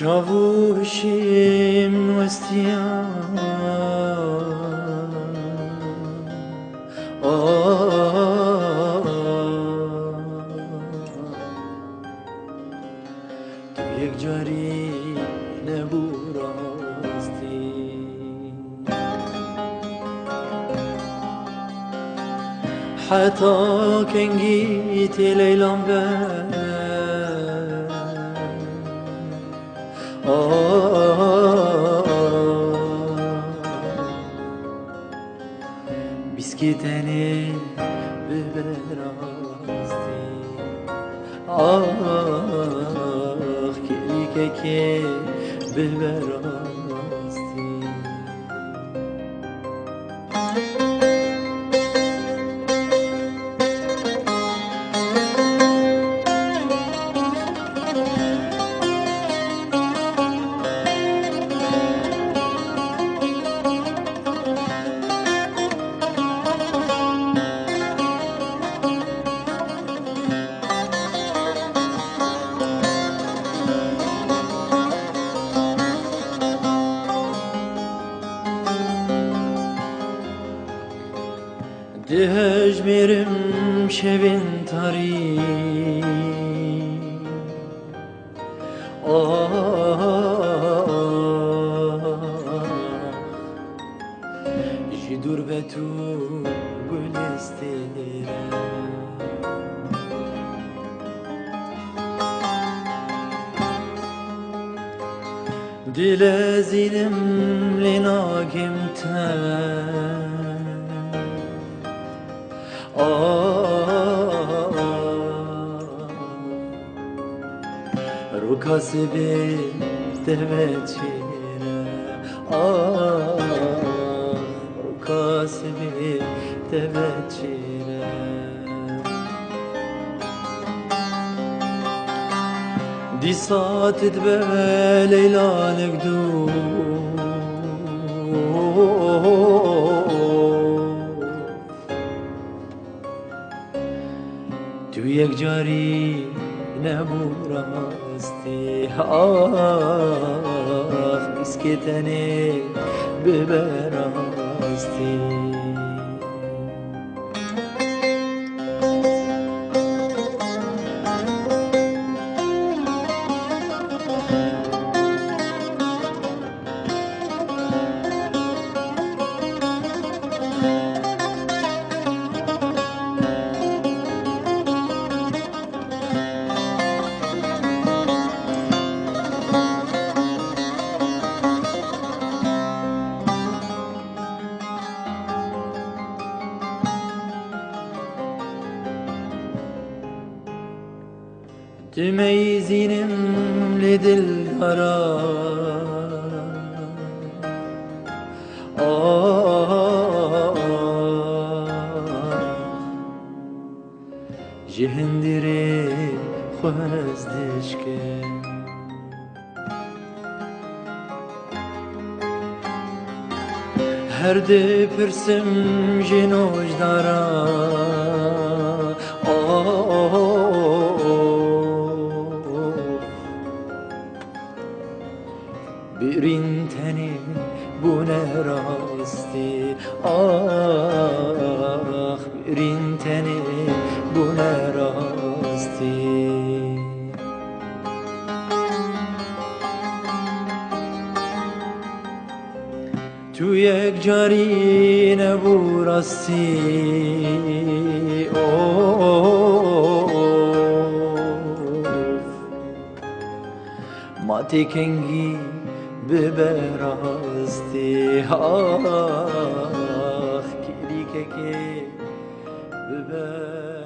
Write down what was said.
چاووشیم وستیان تو یک جاری نبو راستی حتی کنگیتی لیلام بیسکیتنی ببراستی کلی که ببراستی دهج میرم شبین تاری جی دور به تو گلستیره دل زینم لناگم تن رو کاسبی دمچیره رو کاسبی دمچیره دی ساعتت به لیلا نگدو تو یک جاری نبو راستی بیسکیتنی ببراستی تميزين لدل جهندري خزدشك هر ده پرسم جنوش دارا برین تنی بونه راستی برین تنی بونه راستی تو یک جاری نبو راستی ما تکنگی ببراستی کلی که ببر